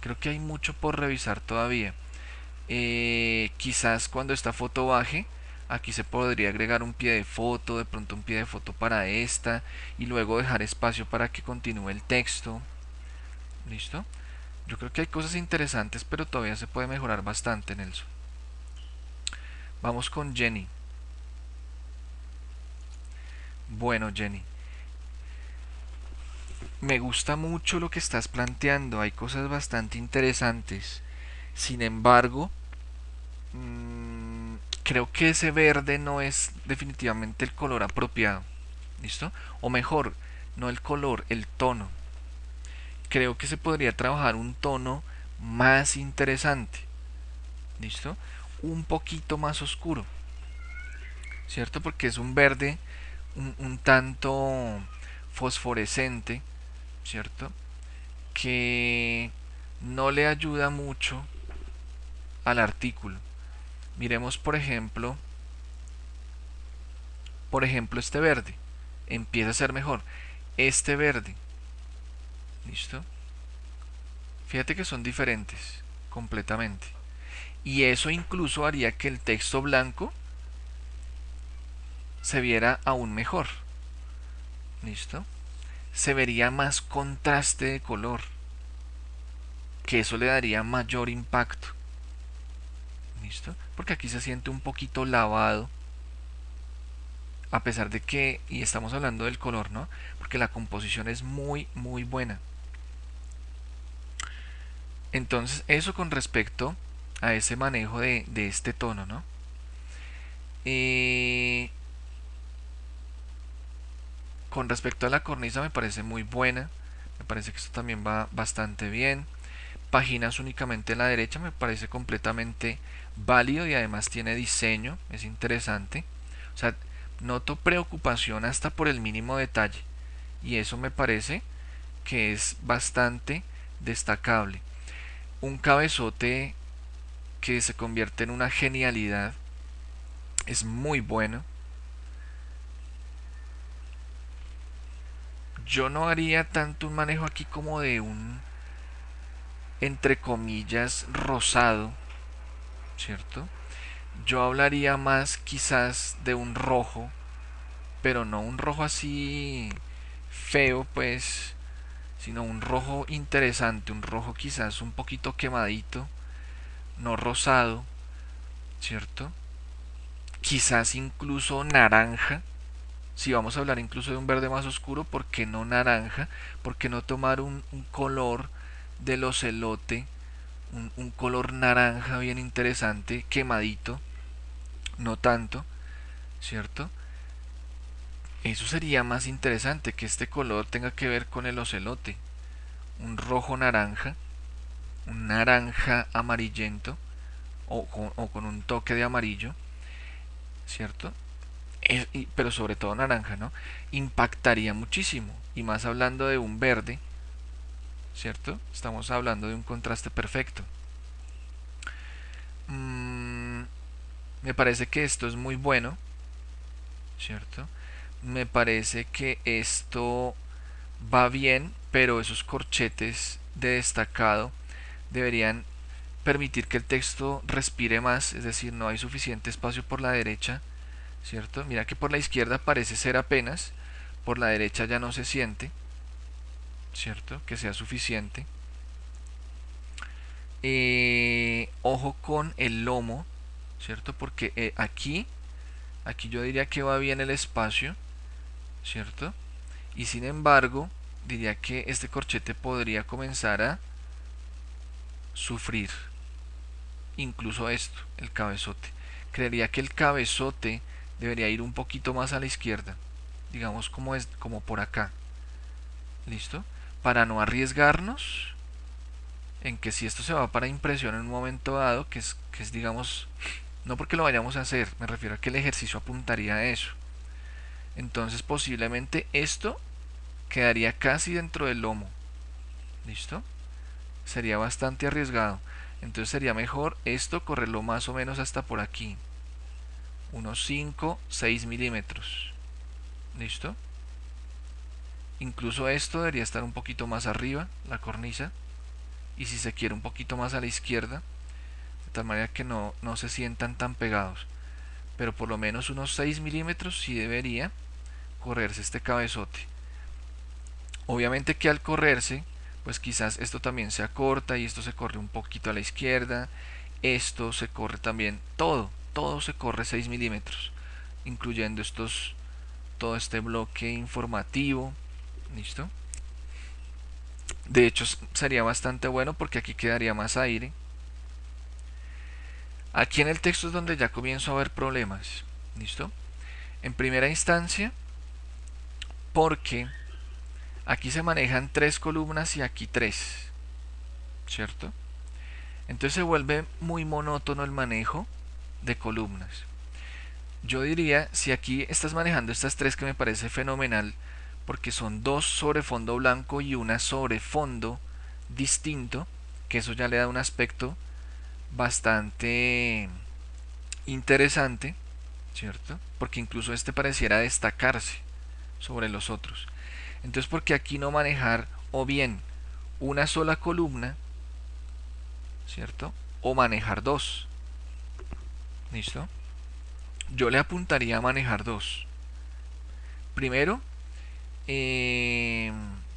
Creo que hay mucho por revisar todavía. Quizás cuando esta foto baje, aquí se podría agregar un pie de foto, de pronto un pie de foto para esta, y luego dejar espacio para que continúe el texto. ¿Listo? Yo creo que hay cosas interesantes, pero todavía se puede mejorar bastante, Nelson. Vamos con Jenny. Bueno, Jenny, me gusta mucho lo que estás planteando, hay cosas bastante interesantes. Sin embargo, creo que ese verde no es definitivamente el color apropiado. ¿Listo? O mejor, no el color, el tono. Creo que se podría trabajar un tono más interesante. ¿Listo? Un poquito más oscuro. ¿Cierto? Porque es un verde un tanto fosforescente, ¿cierto? Que no le ayuda mucho al artículo. Miremos por ejemplo este verde. Empieza a ser mejor. Este verde, ¿listo? Fíjate que son diferentes completamente. Y eso incluso haría que el texto blanco se viera aún mejor. ¿Listo? Se vería más contraste de color, que eso le daría mayor impacto. ¿Listo? Porque aquí se siente un poquito lavado, a pesar de que, y estamos hablando del color, ¿no? Porque la composición es muy, muy buena. Entonces, eso con respecto a ese manejo de este tono, ¿no? Eh, con respecto a la cornisa me parece muy buena. Me parece que esto también va bastante bien. Páginas únicamente en la derecha me parece completamente válido y además tiene diseño, es interesante. O sea, noto preocupación hasta por el mínimo detalle y eso me parece que es bastante destacable. Un cabezote que se convierte en una genialidad es muy bueno. Yo no haría tanto un manejo aquí como de un, entre comillas, rosado, ¿cierto? Yo hablaría más quizás de un rojo, pero no un rojo así feo, pues, sino un rojo interesante, un rojo quizás un poquito quemadito, no rosado, ¿cierto? Quizás incluso naranja. Si vamos a hablar incluso de un verde más oscuro, ¿por qué no naranja? ¿Por qué no tomar un color del ocelote? Un color naranja bien interesante, quemadito, no tanto, ¿cierto? Eso sería más interesante, que este color tenga que ver con el ocelote. Un rojo naranja, un naranja amarillento o con un toque de amarillo, ¿cierto? Pero sobre todo naranja, ¿no? Impactaría muchísimo. Y más hablando de un verde, ¿cierto? Estamos hablando de un contraste perfecto. Mm, me parece que esto es muy bueno, ¿cierto? Me parece que esto va bien, pero esos corchetes de destacado deberían permitir que el texto respire más, es decir, no hay suficiente espacio por la derecha, ¿cierto? Mira que por la izquierda parece ser apenas, por la derecha ya no se siente, ¿cierto? Que sea suficiente. Ojo con el lomo, ¿cierto? Porque aquí yo diría que va bien el espacio, ¿cierto? Y sin embargo, diría que este corchete podría comenzar a sufrir. Incluso esto, el cabezote. Creería que el cabezote debería ir un poquito más a la izquierda. Digamos como por acá. ¿Listo? Para no arriesgarnos en que si esto se va para impresión en un momento dado, que es digamos, no porque lo vayamos a hacer, me refiero a que el ejercicio apuntaría a eso. Entonces posiblemente esto quedaría casi dentro del lomo. ¿Listo? Sería bastante arriesgado. Entonces sería mejor esto correrlo más o menos hasta por aquí. Unos 5, 6 milímetros. ¿Listo? Incluso esto debería estar un poquito más arriba, la cornisa. Y si se quiere un poquito más a la izquierda. De tal manera que no se sientan tan pegados. Pero por lo menos unos 6 milímetros sí debería correrse este cabezote. Obviamente que al correrse, pues quizás esto también se acorta y esto se corre un poquito a la izquierda. Esto se corre también, todo se corre 6 milímetros, incluyendo todo este bloque informativo. ¿Listo? De hecho, sería bastante bueno porque aquí quedaría más aire. Aquí en el texto es donde ya comienzo a ver problemas. ¿Listo? En primera instancia, porque aquí se manejan tres columnas y aquí tres, ¿cierto? Entonces se vuelve muy monótono el manejo de columnas. Yo diría, si aquí estás manejando estas tres, que me parece fenomenal, porque son dos sobre fondo blanco y una sobre fondo distinto, que eso ya le da un aspecto bastante interesante, ¿cierto? Porque incluso este pareciera destacarse sobre los otros. Entonces, ¿por qué aquí no manejar o bien una sola columna, ¿cierto? O manejar dos. ¿Listo? Yo le apuntaría a manejar dos. Primero,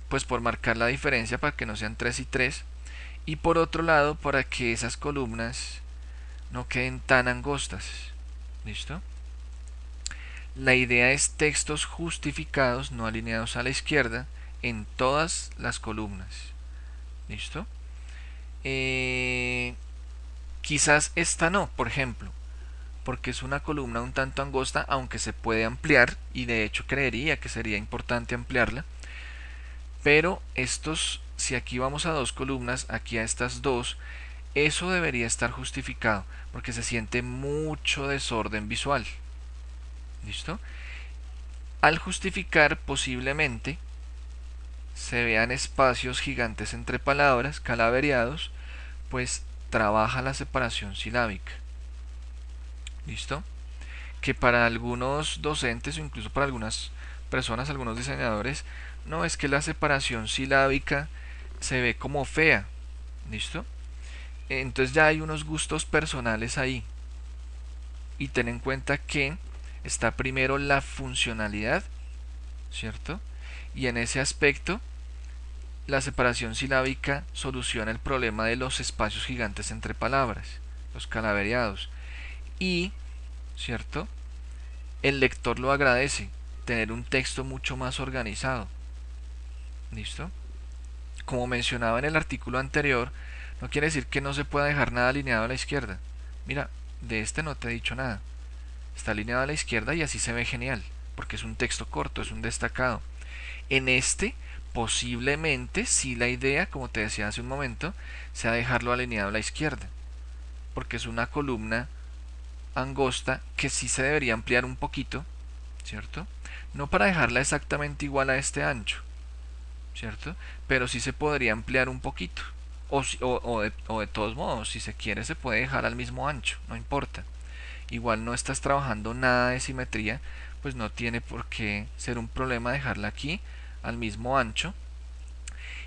pues por marcar la diferencia para que no sean 3 y 3. Y por otro lado, para que esas columnas no queden tan angostas. ¿Listo? La idea es textos justificados, no alineados a la izquierda, en todas las columnas. ¿Listo? Quizás esta no, por ejemplo, porque es una columna un tanto angosta, aunque se puede ampliar, y de hecho creería que sería importante ampliarla. Pero estos, si aquí vamos a dos columnas, aquí a estas dos, eso debería estar justificado, porque se siente mucho desorden visual. ¿Listo? Al justificar, posiblemente se vean espacios gigantes entre palabras, calaveriados, pues trabaja la separación silábica. ¿Listo? Que para algunos docentes o incluso para algunas personas, algunos diseñadores, no es que la separación silábica se ve como fea. ¿Listo? Entonces ya hay unos gustos personales ahí. Y ten en cuenta que está primero la funcionalidad, ¿cierto? Y en ese aspecto, la separación silábica soluciona el problema de los espacios gigantes entre palabras, los calaveriados. Y, ¿cierto? El lector lo agradece, tener un texto mucho más organizado. ¿Listo? Como mencionaba en el artículo anterior, no quiere decir que no se pueda dejar nada alineado a la izquierda. Mira, de este no te he dicho nada. Está alineado a la izquierda y así se ve genial, porque es un texto corto, es un destacado. En este, posiblemente, sí la idea, como te decía hace un momento, sea dejarlo alineado a la izquierda, porque es una columna angosta que sí se debería ampliar un poquito, ¿cierto? No para dejarla exactamente igual a este ancho, ¿cierto? Pero sí se podría ampliar un poquito. O de todos modos, si se quiere, se puede dejar al mismo ancho, no importa. Igual no estás trabajando nada de simetría, pues no tiene por qué ser un problema dejarla aquí al mismo ancho.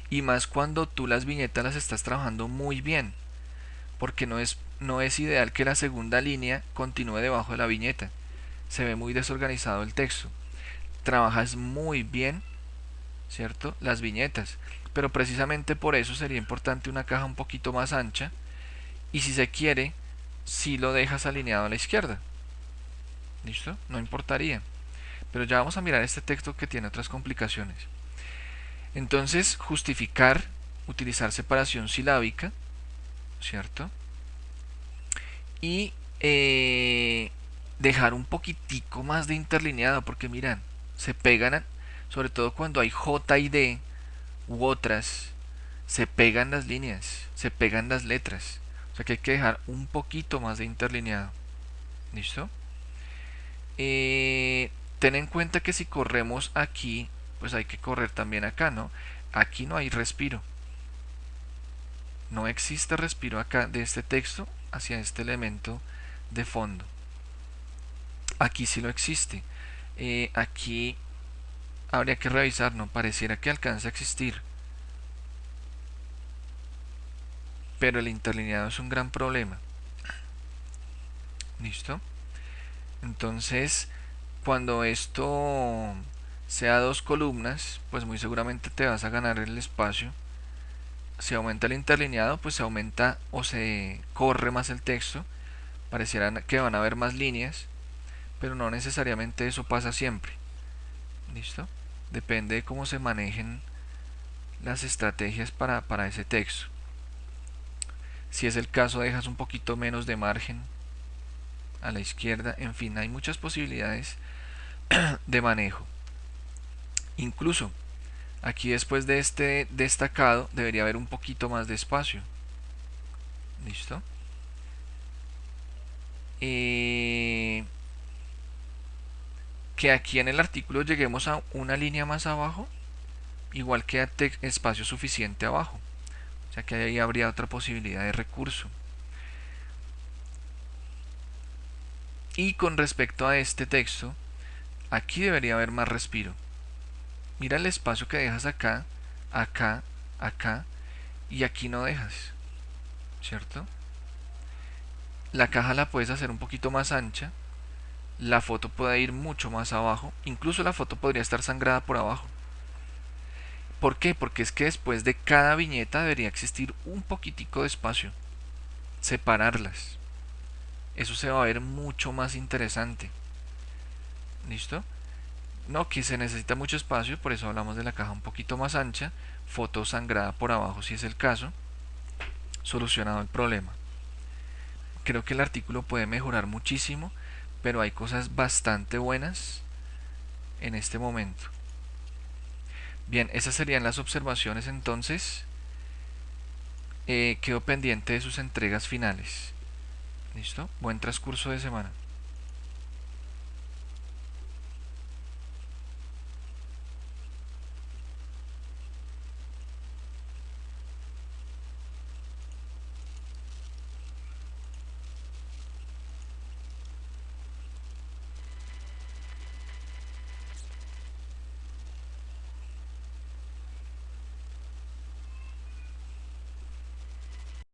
Y más cuando tú las viñetas las estás trabajando muy bien, porque no es ideal que la segunda línea continúe debajo de la viñeta. Se ve muy desorganizado el texto. Trabajas muy bien, ¿cierto? Las viñetas. Pero precisamente por eso sería importante una caja un poquito más ancha. Y si se quiere, si lo dejas alineado a la izquierda. ¿Listo? No importaría. Pero ya vamos a mirar este texto que tiene otras complicaciones. Entonces, justificar, utilizar separación silábica, ¿cierto? Y dejar un poquitico más de interlineado, porque miran, se pegan, sobre todo cuando hay J y D u otras, se pegan las líneas, se pegan las letras. O sea que hay que dejar un poquito más de interlineado. ¿Listo? Ten en cuenta que si corremos aquí, pues hay que correr también acá, ¿no? Aquí no hay respiro. No existe respiro acá de este texto hacia este elemento de fondo. Aquí sí lo existe. Aquí habría que revisar, no pareciera que alcanza a existir. Pero el interlineado es un gran problema. ¿Listo? Entonces, cuando esto sea dos columnas, pues muy seguramente te vas a ganar el espacio. Si aumenta el interlineado, pues se aumenta o se corre más el texto. Pareciera que van a haber más líneas, pero no necesariamente eso pasa siempre. ¿Listo? Depende de cómo se manejen las estrategias para ese texto. Si es el caso, dejas un poquito menos de margen a la izquierda. En fin, hay muchas posibilidades de manejo. Incluso aquí después de este destacado debería haber un poquito más de espacio. ¿Listo? Que aquí en el artículo lleguemos a una línea más abajo, igual que a espacio suficiente abajo. O sea que ahí habría otra posibilidad de recurso. Y con respecto a este texto, aquí debería haber más respiro. Mira el espacio que dejas acá, acá, acá, y aquí no dejas, ¿cierto? La caja la puedes hacer un poquito más ancha, la foto puede ir mucho más abajo, incluso la foto podría estar sangrada por abajo. ¿Por qué? Porque es que después de cada viñeta debería existir un poquitico de espacio, separarlas. Eso se va a ver mucho más interesante. ¿Listo? No, que se necesita mucho espacio, por eso hablamos de la caja un poquito más ancha, foto sangrada por abajo si es el caso, solucionado el problema. Creo que el artículo puede mejorar muchísimo, pero hay cosas bastante buenas en este momento. Bien, esas serían las observaciones entonces. Quedo pendiente de sus entregas finales. ¿Listo? Buen transcurso de semana.